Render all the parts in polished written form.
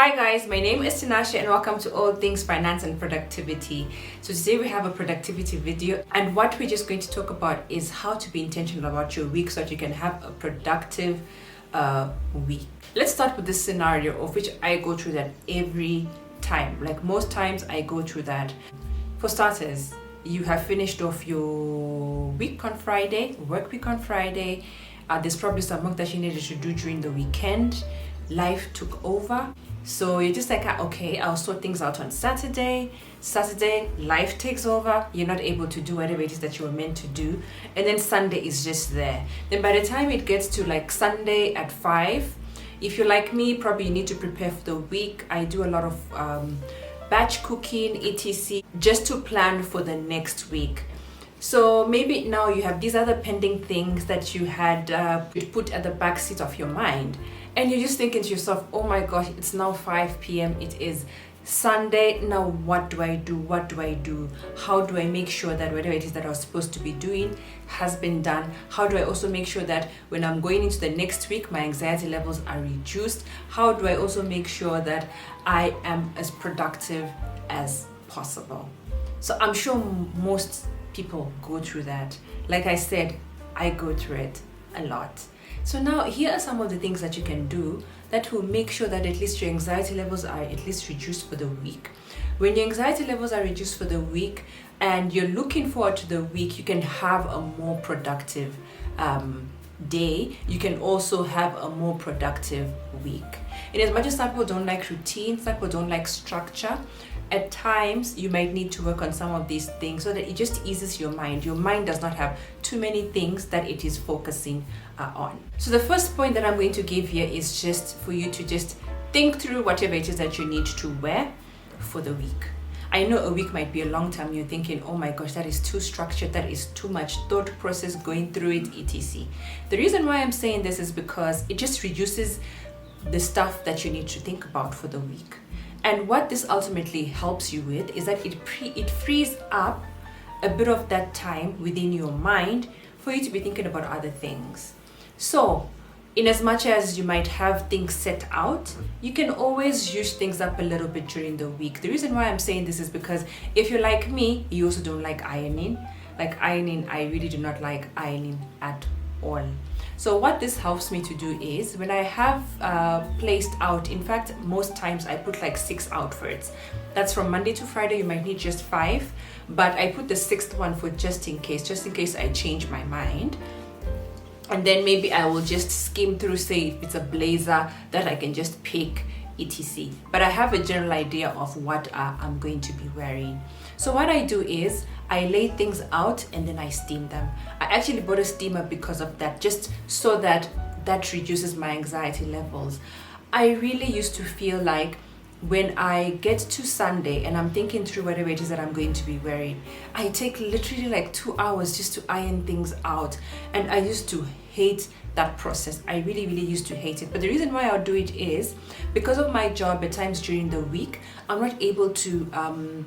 Hi guys, my name is Tinashe and welcome to All Things Finance and Productivity. So today we have a productivity video, and what we're just going to talk about is how to be intentional about your week so that you can have a productive week. Let's start with this scenario of which I go through that every time. Like most times I go through that. For starters, you have finished off your week on Friday, work week on Friday. There's probably some work that you needed to do during the weekend. Life took over. So you're just like, okay, I'll sort things out on Saturday. Saturday, life takes over. You're not able to do whatever it is that you were meant to do. And then Sunday is just there. Then by the time it gets to like Sunday at 5, if you're like me, probably you need to prepare for the week. I do a lot of batch cooking, etc. just to plan for the next week. So maybe now you have these other pending things that you had put at the back seat of your mind. And you're just thinking to yourself, oh my gosh, it's now 5 p.m. It is Sunday. Now what do I do? What do I do? How do I make sure that whatever it is that I was supposed to be doing has been done? How do I also make sure that when I'm going into the next week, my anxiety levels are reduced? How do I also make sure that I am as productive as possible? So I'm sure most people go through that. Like I said, I go through it a lot. So now here are some of the things that you can do that will make sure that at least your anxiety levels are at least reduced for the week. When your anxiety levels are reduced for the week and you're looking forward to the week, you can have a more productive day. You can also have a more productive week. And as much as some people don't like routine, some people don't like structure, at times you might need to work on some of these things so that it just eases your mind. Your mind does not have too many things that it is focusing on. So the first point that I'm going to give here is just for you to just think through whatever it is that you need to wear for the week. I know a week might be a long time. You're thinking, oh my gosh, that is too structured, that is too much thought process going through it, etc. The reason why I'm saying this is because it just reduces the stuff that you need to think about for the week. And what this ultimately helps you with is that it frees up a bit of that time within your mind for you to be thinking about other things. So, in as much as you might have things set out, you can always use things up a little bit during the week. The reason why I'm saying this is because if you're like me, you also don't like ironing. Like ironing, I really do not like ironing at all. So what this helps me to do is when I have placed out, in fact, most times I put like 6 outfits. That's from Monday to Friday. You might need just 5, but I put the 6th one for just in case I change my mind. And then maybe I will just skim through, say if it's a blazer that I can just pick, etc. But I have a general idea of what I'm going to be wearing. So what I do is I lay things out and then I steam them. I actually bought a steamer because of that, just so that reduces my anxiety levels. I really used to feel like when I get to Sunday and I'm thinking through whatever it is that I'm going to be wearing, I take literally like 2 hours just to iron things out. And I used to hate that process. I really used to hate it. But the reason why I'll do it is because of my job. At times during the week, I'm not able to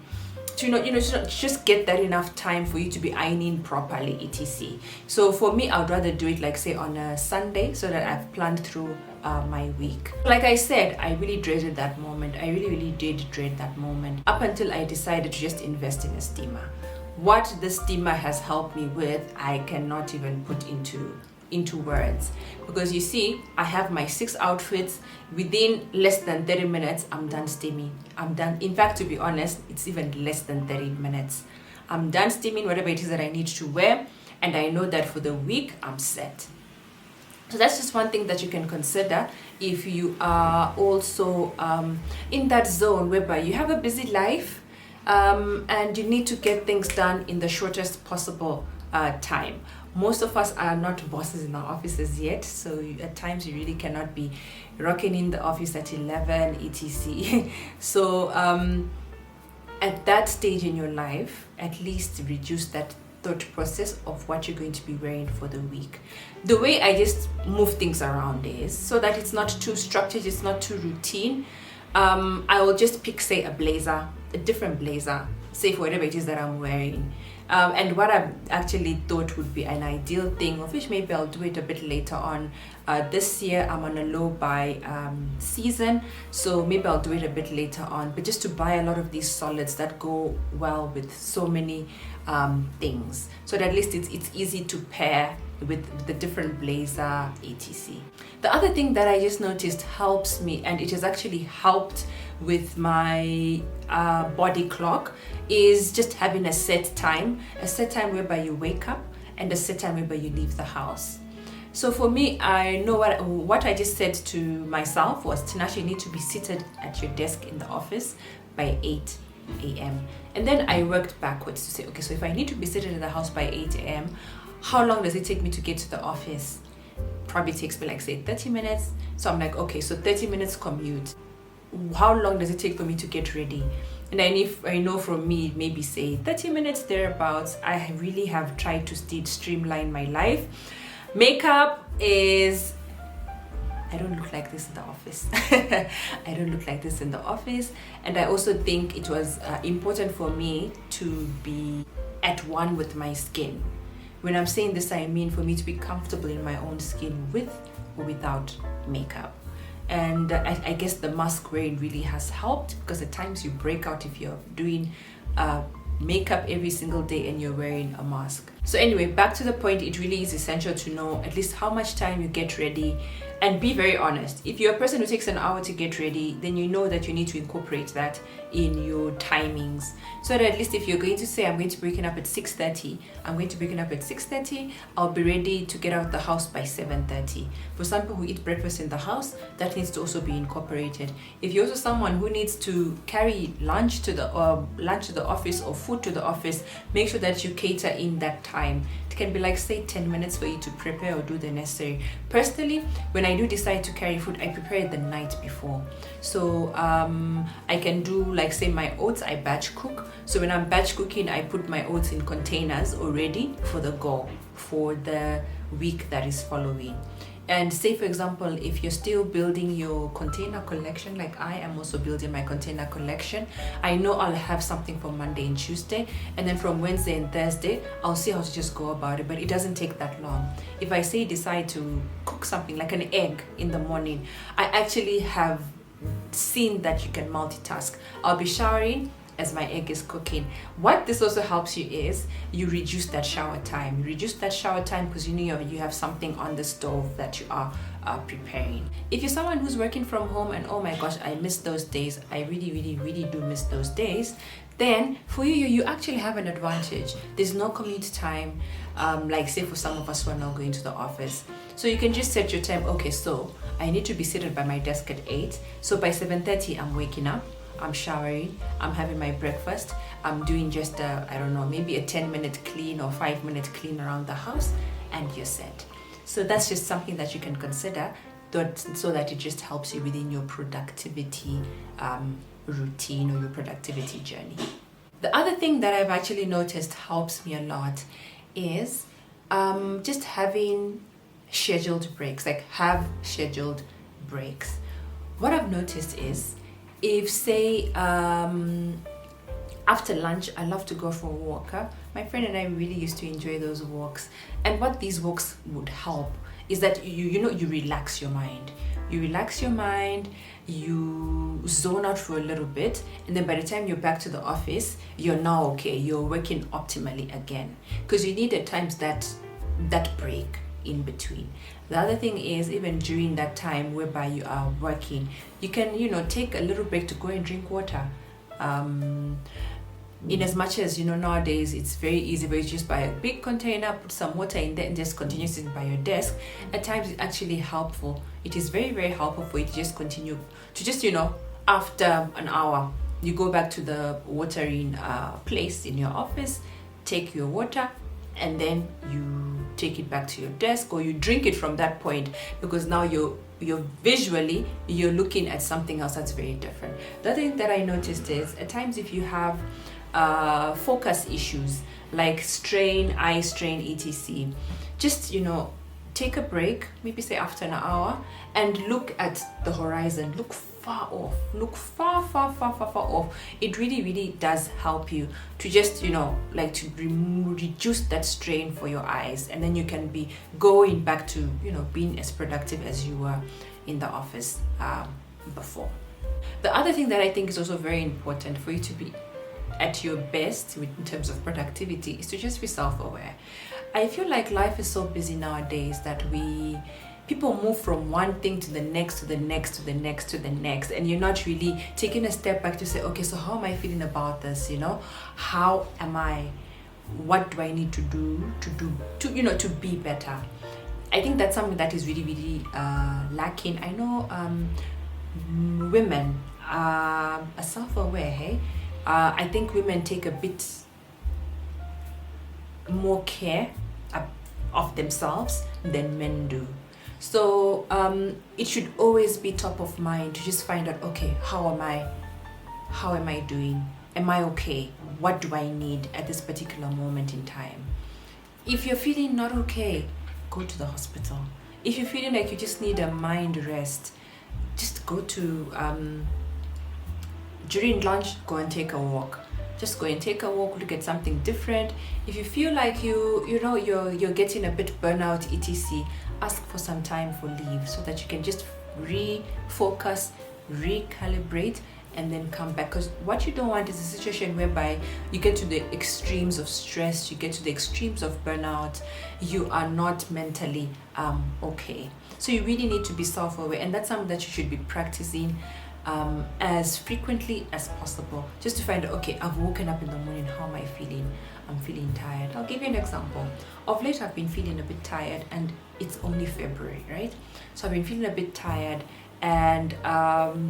just get that enough time for you to be ironing properly, etc. So for me, I'd rather do it like say on a Sunday so that I've planned through my week. Like I said, I really dreaded that moment. I really did dread that moment up until I decided to just invest in a steamer. What the steamer has helped me with, I cannot even put into words, because you see, I have my 6 outfits. Within less than 30 minutes, I'm done steaming. I'm done. In fact, to be honest, it's even less than 30 minutes. I'm done steaming whatever it is that I need to wear, and I know that for the week, I'm set. So that's just one thing that you can consider if you are also in that zone whereby you have a busy life and you need to get things done in the shortest possible time. Most of us are not bosses in our offices yet, so at times you really cannot be rocking in the office at 11 etc. So at that stage in your life, at least reduce that thought process of what you're going to be wearing for the week. The way I just move things around is so that it's not too structured, it's not too routine. I will just pick, say, a blazer, a different blazer, say for whatever it is that I'm wearing. And what I actually thought would be an ideal thing, of which maybe I'll do it a bit later on. This year I'm on a low buy season, so maybe I'll do it a bit later on. But just to buy a lot of these solids that go well with so many things, so that at least it's easy to pair with the different blazer etc. The other thing that I just noticed helps me, and it has actually helped with my body clock, is just having a set time whereby you wake up and a set time whereby you leave the house. So for me, I know what I just said to myself was, Tinashe, you need to be seated at your desk in the office by 8 a.m. And then I worked backwards to say, okay, so if I need to be seated in the house by 8 a.m., how long does it take me to get to the office? Probably takes me like, say, 30 minutes. So I'm like, okay, so 30 minutes commute. How long does it take for me to get ready? And then if I know from me, maybe say 30 minutes thereabouts. I really have tried to streamline my life. Makeup is, I don't look like this in the office. I don't look like this in the office. And I also think it was important for me to be at one with my skin. When I'm saying this, I mean for me to be comfortable in my own skin with or without makeup. And I guess the mask wearing really has helped, because at times you break out if you're doing makeup every single day and you're wearing a mask. So anyway, back to the point, it really is essential to know at least how much time you get ready, and be very honest. If you're a person who takes an hour to get ready, then you know that you need to incorporate that in your timings, so that at least if you're going to say, I'm going to be waking up at 6:30, I'm going to be waking up at 6:30, I'll be ready to get out of the house by 7:30. For some people who eat breakfast in the house, that needs to also be incorporated. If you're also someone who needs to carry lunch to the office or food to the office, make sure that you cater in that time. It can be like, say, 10 minutes for you to prepare or do the necessary. Personally, when I do decide to carry food, I prepare it the night before. So I can do, like, say, my oats, I batch cook. So when I'm batch cooking, I put my oats in containers already for the go for the week that is following. And say, for example, if you're still building your container collection, like I am also building my container collection, I know I'll have something for Monday and Tuesday, and then from Wednesday and Thursday, I'll see how to just go about it. But it doesn't take that long. If I say decide to cook something like an egg in the morning, I actually have seen that you can multitask. I'll be showering as my egg is cooking. What this also helps you is you reduce that shower time. You reduce that shower time because you know you have something on the stove that you are preparing. If you're someone who's working from home and, oh my gosh, I miss those days, I really do miss those days, then for you actually have an advantage. There's no commute time, like say for some of us who are now going to the office. So you can just set your time. Okay, so I need to be seated by my desk at 8, so by 7:30 I'm waking up, I'm showering, I'm having my breakfast, I'm doing just I don't know, maybe a 10-minute clean or 5-minute clean around the house, and you're set. So that's just something that you can consider, so that it just helps you within your productivity routine or your productivity journey. The other thing that I've actually noticed helps me a lot is just having scheduled breaks, like have scheduled breaks. What I've noticed is, if say after lunch I love to go for a walk, my friend and I really used to enjoy those walks, and what these walks would help is that you relax your mind. You zone out for a little bit, and then by the time you're back to the office, you're now okay, you're working optimally again, because you need at times that break in between. The other thing is, even during that time whereby you are working, you can take a little break to go and drink water. In as much as nowadays it's very easy, but you just buy a big container, put some water in there, and just continue sitting by your desk. At times it's actually helpful. It is very, very helpful for you to just continue to just after an hour you go back to the watering place in your office, take your water, and then you take it back to your desk, or you drink it from that point, because now you're visually looking at something else that's very different. The other thing that I noticed is, at times if you have focus issues like eye strain etc, just take a break, maybe say after an hour, and look at the horizon, look far off. Look far, far, far, far, far off. It really, really does help you to just, like to reduce that strain for your eyes, and then you can be going back to, being as productive as you were in the office before. The other thing that I think is also very important for you to be at your best in terms of productivity is to just be self-aware. I feel like life is so busy nowadays that people move from one thing to the next, to the next, to the next, to the next, and you're not really taking a step back to say, okay, so how am I feeling about this? How am I? What do I need to do to be better? I think that's something that is really, really lacking. I know women are self-aware. Hey, I think women take a bit more care of themselves than men do. So it should always be top of mind to just find out, okay, how am I doing? Am I okay? What do I need at this particular moment in time? If you're feeling not okay, go to the hospital. If you're feeling like you just need a mind rest, just go to during lunch, go and take a walk. Just go and take a walk, look at something different. If you feel like you're getting a bit burnout, etc., ask for some time for leave so that you can just refocus, recalibrate, and then come back. Because what you don't want is a situation whereby you get to the extremes of stress, you get to the extremes of burnout, you are not mentally okay. So you really need to be self-aware, and that's something that you should be practicing as frequently as possible, just to find out, okay, I've woken up in the morning, how am I feeling? I'm feeling tired. I'll give you an example. Of late, I've been feeling a bit tired, and it's only February, right? So I've been feeling a bit tired, and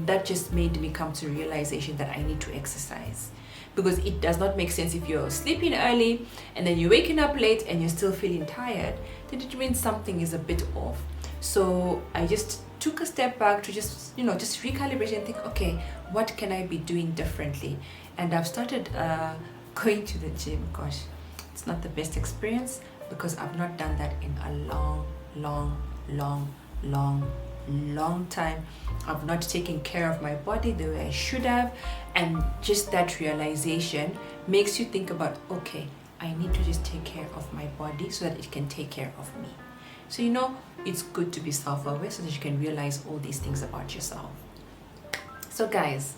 that just made me come to realization that I need to exercise, because it does not make sense if you're sleeping early and then you're waking up late and you're still feeling tired. Then it means something is a bit off. So I just took a step back to just recalibrate and think, okay, what can I be doing differently? And I've started going to the gym. Gosh, it's not the best experience because I've not done that in a long time. I've not taken care of my body the way I should have, and just that realization makes you think about, okay, I need to just take care of my body so that it can take care of me. So it's good to be self-aware so that you can realize all these things about yourself. So guys,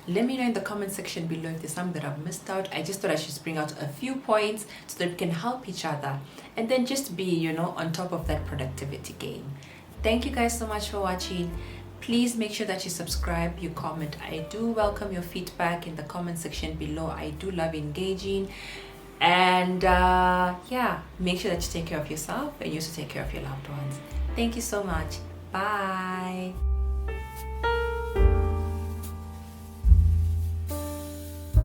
let me know in the comment section below if there's something that I've missed out. I just thought I should bring out a few points so that we can help each other, and then just be on top of that productivity game. Thank you guys so much for watching. Please make sure that you subscribe, you comment. I do welcome your feedback in the comment section below. I do love engaging. And make sure that you take care of yourself, and you also take care of your loved ones. Thank you so much. Bye.